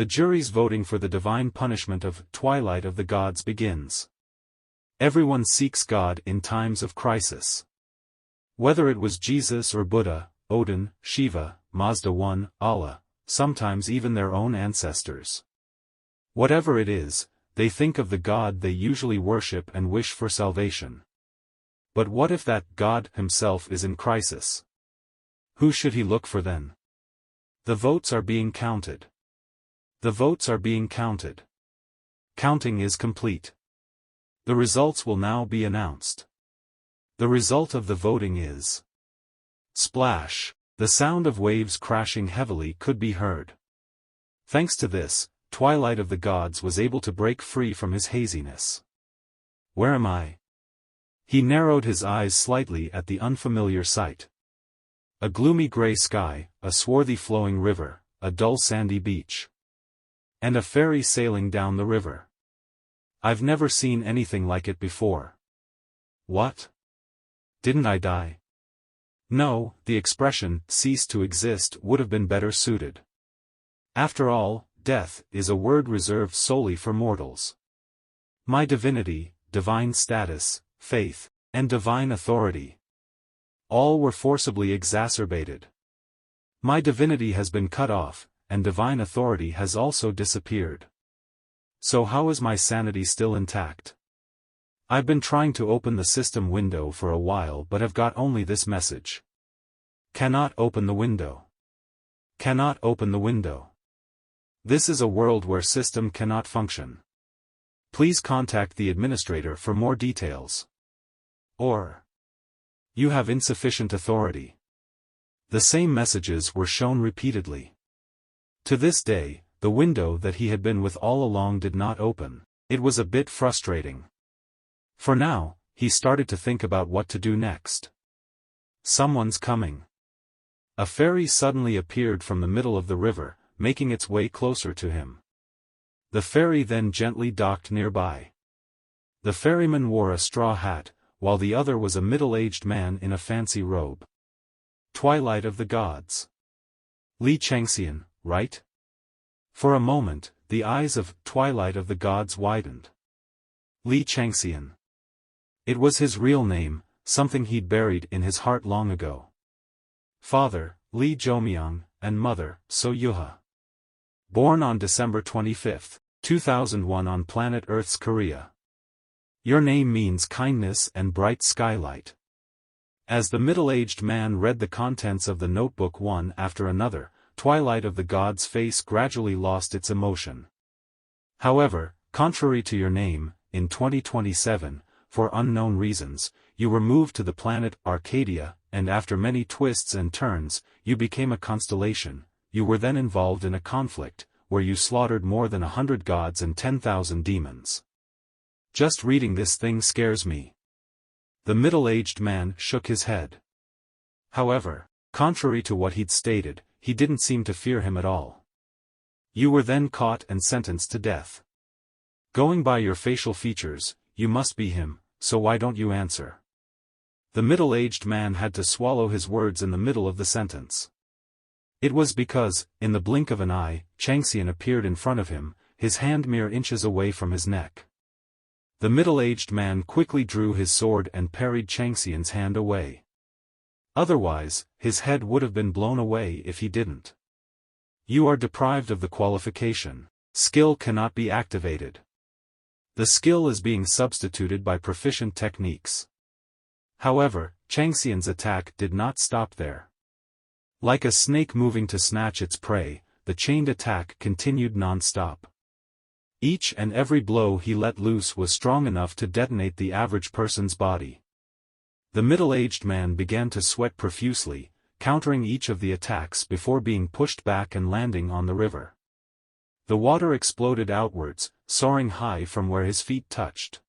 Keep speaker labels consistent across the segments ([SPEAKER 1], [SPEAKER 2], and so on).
[SPEAKER 1] The jury's voting for the divine punishment of Twilight of the Gods begins. Everyone seeks God in times of crisis. Whether it was Jesus or Buddha, Odin, Shiva, Mazda 1, Allah, sometimes even their own ancestors. Whatever it is, they think of the God they usually worship and wish for salvation. But what if that God himself is in crisis? Who should he look for then? The votes are being counted. The votes are being counted. Counting is complete. The results will now be announced. The result of the voting is... Splash! The sound of waves crashing heavily could be heard. Thanks to this, Twilight of the Gods was able to break free from his haziness. Where am I? He narrowed his eyes slightly at the unfamiliar sight. A gloomy gray sky, a swarthy flowing river, a dull sandy beach. And a ferry sailing down the river. I've never seen anything like it before. What? Didn't I die? No, the expression, cease to exist, would have been better suited. After all, death is a word reserved solely for mortals. My divinity, divine status, faith, and divine authority. All were forcibly exacerbated. My divinity has been cut off, and divine authority has also disappeared. So how is my sanity still intact? I've been trying to open the system window for a while but have got only this message. Cannot open the window. Cannot open the window. This is a world where system cannot function. Please contact the administrator for more details. Or, you have insufficient authority. The same messages were shown repeatedly. To this day, the window that he had been with all along did not open. It was a bit frustrating. For now, he started to think about what to do next. Someone's coming. A ferry suddenly appeared from the middle of the river, making its way closer to him. The ferry then gently docked nearby. The ferryman wore a straw hat, while the other was a middle-aged man in a fancy robe. Twilight of the Gods. Li Changxian, right? For a moment, the eyes of Twilight of the Gods widened. Li Changxian. It was his real name, something he'd buried in his heart long ago. Father, Li Zhoumyang, and mother, So Yuha. Born on December 25, 2001 on planet Earth's Korea. Your name means kindness and bright skylight. As the middle-aged man read the contents of the notebook one after another, Twilight of the Gods' face gradually lost its emotion. However, contrary to your name, in 2027, for unknown reasons, you were moved to the planet Arcadia, and after many twists and turns, you became a constellation. You were then involved in a conflict, where you slaughtered more than 100 gods and 10,000 demons. Just reading this thing scares me. The middle-aged man shook his head. However, contrary to what he'd stated, he didn't seem to fear him at all. You were then caught and sentenced to death. Going by your facial features, you must be him, so why don't you answer? The middle-aged man had to swallow his words in the middle of the sentence. It was because, in the blink of an eye, Changxian appeared in front of him, his hand mere inches away from his neck. The middle-aged man quickly drew his sword and parried Changxian's hand away. Otherwise, his head would have been blown away if he didn't. You are deprived of the qualification. Skill cannot be activated. The skill is being substituted by proficient techniques. However, Changxian's attack did not stop there. Like a snake moving to snatch its prey, the chained attack continued non-stop. Each and every blow he let loose was strong enough to detonate the average person's body. The middle-aged man began to sweat profusely, countering each of the attacks before being pushed back and landing on the river. The water exploded outwards, soaring high from where his feet touched.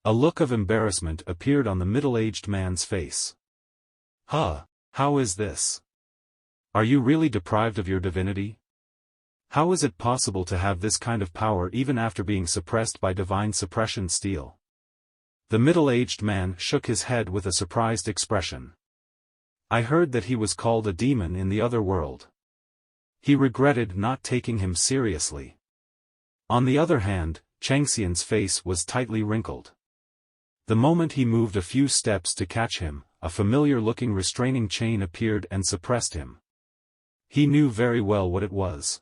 [SPEAKER 1] A look of embarrassment appeared on the middle-aged man's face. Huh, how is this? Are you really deprived of your divinity? How is it possible to have this kind of power even after being suppressed by divine suppression steel? The middle-aged man shook his head with a surprised expression. I heard that he was called a demon in the other world. He regretted not taking him seriously. On the other hand, Changxian's face was tightly wrinkled. The moment he moved a few steps to catch him, a familiar-looking restraining chain appeared and suppressed him. He knew very well what it was.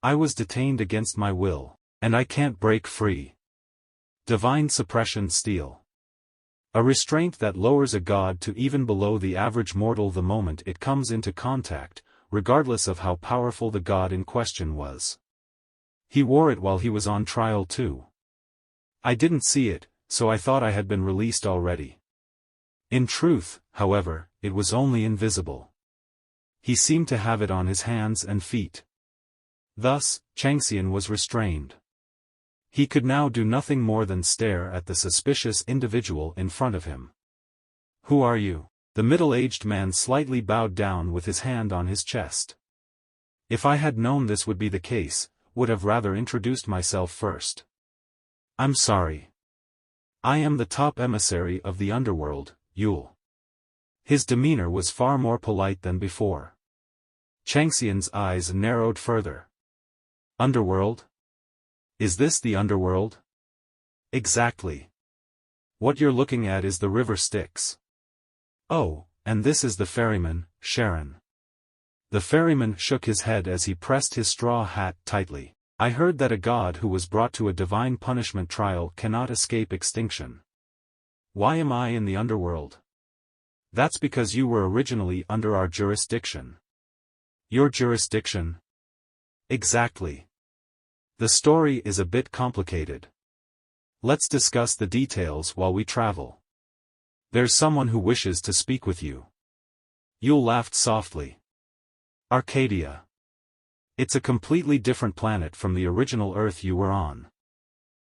[SPEAKER 1] I was detained against my will, and I can't break free. Divine suppression steel. A restraint that lowers a god to even below the average mortal the moment it comes into contact, regardless of how powerful the god in question was. He wore it while he was on trial too. I didn't see it, so I thought I had been released already. In truth, however, it was only invisible. He seemed to have it on his hands and feet. Thus, Changxian was restrained. He could now do nothing more than stare at the suspicious individual in front of him. "Who are you?" The middle-aged man slightly bowed down with his hand on his chest. If I had known this would be the case, would have rather introduced myself first. "I'm sorry. I am the top emissary of the underworld, Yule." His demeanor was far more polite than before. Changxian's eyes narrowed further. "Underworld? Is this the underworld?" "Exactly. What you're looking at is the river Styx. Oh, and this is the ferryman, Sharon." The ferryman shook his head as he pressed his straw hat tightly. "I heard that a god who was brought to a divine punishment trial cannot escape extinction. Why am I in the underworld?" "That's because you were originally under our jurisdiction." "Your jurisdiction?" "Exactly. The story is a bit complicated. Let's discuss the details while we travel. There's someone who wishes to speak with you." Yule laughed softly. "Arcadia. It's a completely different planet from the original Earth you were on."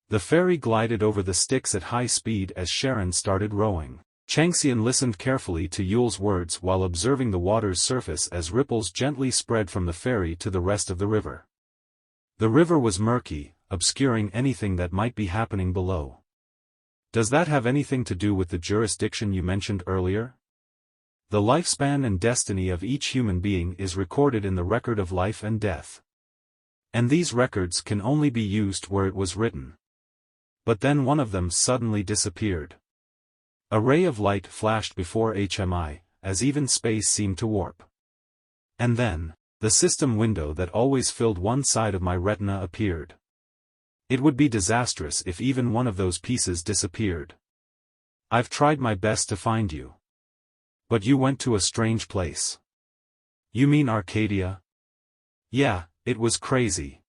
[SPEAKER 1] The ferry glided over the Styx at high speed as Sharon started rowing. Changxian listened carefully to Yule's words while observing the water's surface as ripples gently spread from the ferry to the rest of the river. The river was murky, obscuring anything that might be happening below. "Does that have anything to do with the jurisdiction you mentioned earlier?" "The lifespan and destiny of each human being is recorded in the record of life and death. And these records can only be used where it was written." But then one of them suddenly disappeared. A ray of light flashed before HMI, as even space seemed to warp. And then, the system window that always filled one side of my retina appeared. It would be disastrous if even one of those pieces disappeared. "I've tried my best to find you. But you went to a strange place." "You mean Arcadia?" "Yeah, it was crazy.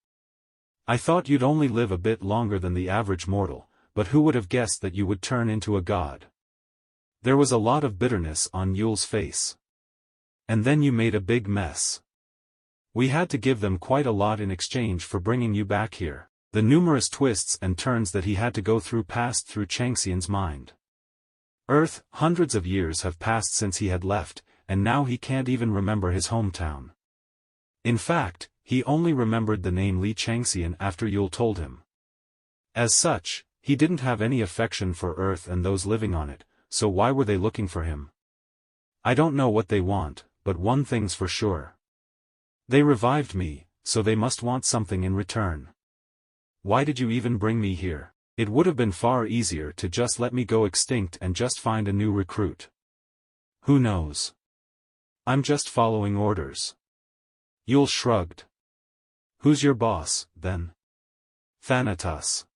[SPEAKER 1] I thought you'd only live a bit longer than the average mortal, but who would have guessed that you would turn into a god?" There was a lot of bitterness on Yule's face. "And then you made a big mess. We had to give them quite a lot in exchange for bringing you back here." The numerous twists and turns that he had to go through passed through Changxian's mind. Earth, hundreds of years have passed since he had left, and now he can't even remember his hometown. In fact, he only remembered the name Li Changxian after Yule told him. As such, he didn't have any affection for Earth and those living on it, so why were they looking for him? "I don't know what they want, but one thing's for sure. They revived me, so they must want something in return. Why did you even bring me here? It would have been far easier to just let me go extinct and just find a new recruit." "Who knows? I'm just following orders." Yule shrugged. "Who's your boss, then?" "Thanatos."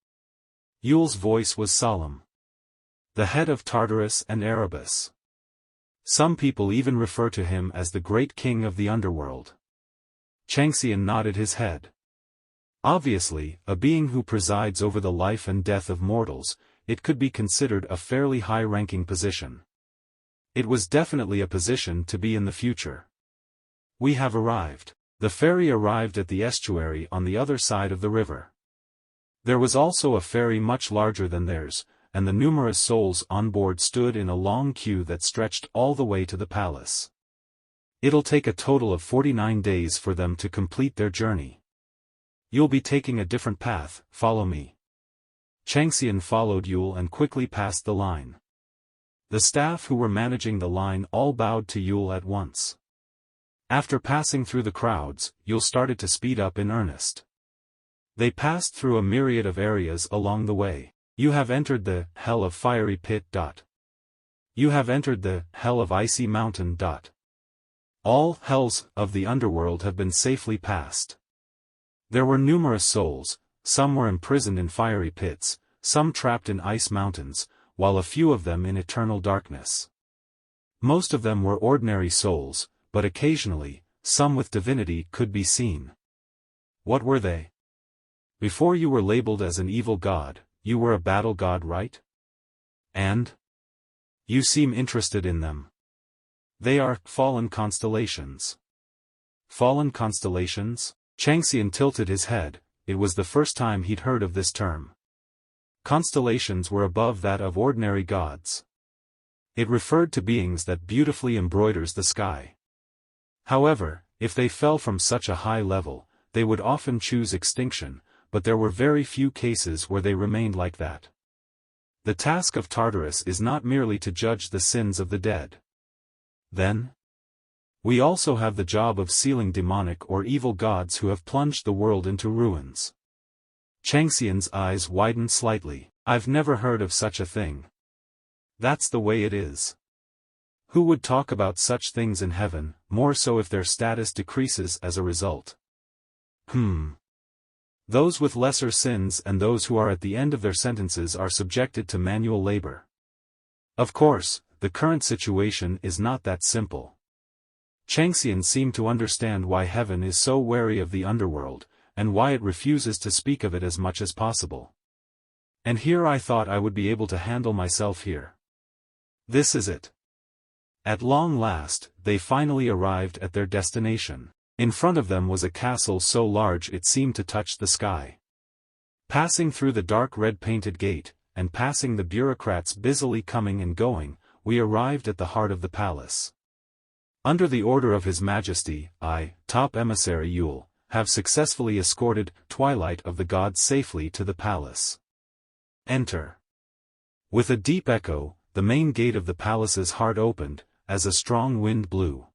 [SPEAKER 1] Yule's voice was solemn. "The head of Tartarus and Erebus. Some people even refer to him as the great king of the underworld." Changxian nodded his head. Obviously, a being who presides over the life and death of mortals, it could be considered a fairly high-ranking position. It was definitely a position to be in the future. "We have arrived." The ferry arrived at the estuary on the other side of the river. There was also a ferry much larger than theirs, and the numerous souls on board stood in a long queue that stretched all the way to the palace. It'll take a total of 49 days for them to complete their journey. "You'll be taking a different path, follow me." Changxian followed Yule and quickly passed the line. The staff who were managing the line all bowed to Yule at once. After passing through the crowds, you'll started to speed up in earnest. They passed through a myriad of areas along the way. You have entered the hell of fiery pit. You have entered the hell of icy mountain. All hells of the underworld have been safely passed. There were numerous souls, some were imprisoned in fiery pits, some trapped in ice mountains, while a few of them in eternal darkness. Most of them were ordinary souls, but occasionally, some with divinity could be seen. What were they? Before you were labeled as an evil god, you were a battle god, right? And? You seem interested in them. They are fallen constellations. Fallen constellations? Changxian tilted his head. It was the first time he'd heard of this term. Constellations were above that of ordinary gods. It referred to beings that beautifully embroiders the sky. However, if they fell from such a high level, they would often choose extinction, but there were very few cases where they remained like that. The task of Tartarus is not merely to judge the sins of the dead. Then? We also have the job of sealing demonic or evil gods who have plunged the world into ruins. Changxian's eyes widened slightly. I've never heard of such a thing. That's the way it is. Who would talk about such things in heaven, more so if their status decreases as a result? Those with lesser sins and those who are at the end of their sentences are subjected to manual labor. Of course, the current situation is not that simple. Changxian seemed to understand why heaven is so wary of the underworld, and why it refuses to speak of it as much as possible. And here I thought I would be able to handle myself here. This is it. At long last, they finally arrived at their destination. In front of them was a castle so large it seemed to touch the sky. Passing through the dark red painted gate, and passing the bureaucrats busily coming and going, we arrived at the heart of the palace. Under the order of His Majesty, I, top emissary Yule, have successfully escorted Twilight of the Gods safely to the palace. Enter. With a deep echo, the main gate of the palace's heart opened, as a strong wind blew.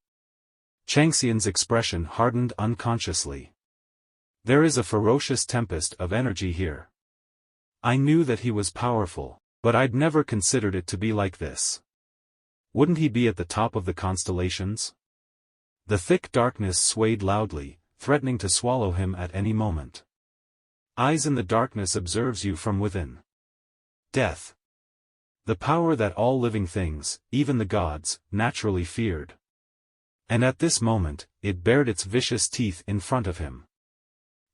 [SPEAKER 1] Changxian's expression hardened unconsciously. There is a ferocious tempest of energy here. I knew that he was powerful, but I'd never considered it to be like this. Wouldn't he be at the top of the constellations? The thick darkness swayed loudly, threatening to swallow him at any moment. Eyes in the darkness observes you from within. Death. The power that all living things, even the gods, naturally feared. And at this moment, it bared its vicious teeth in front of him.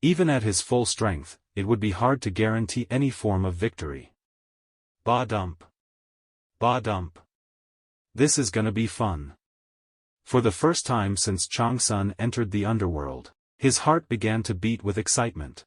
[SPEAKER 1] Even at his full strength, it would be hard to guarantee any form of victory. Ba-dump. Ba-dump. This is gonna be fun. For the first time since Changsun entered the underworld, his heart began to beat with excitement.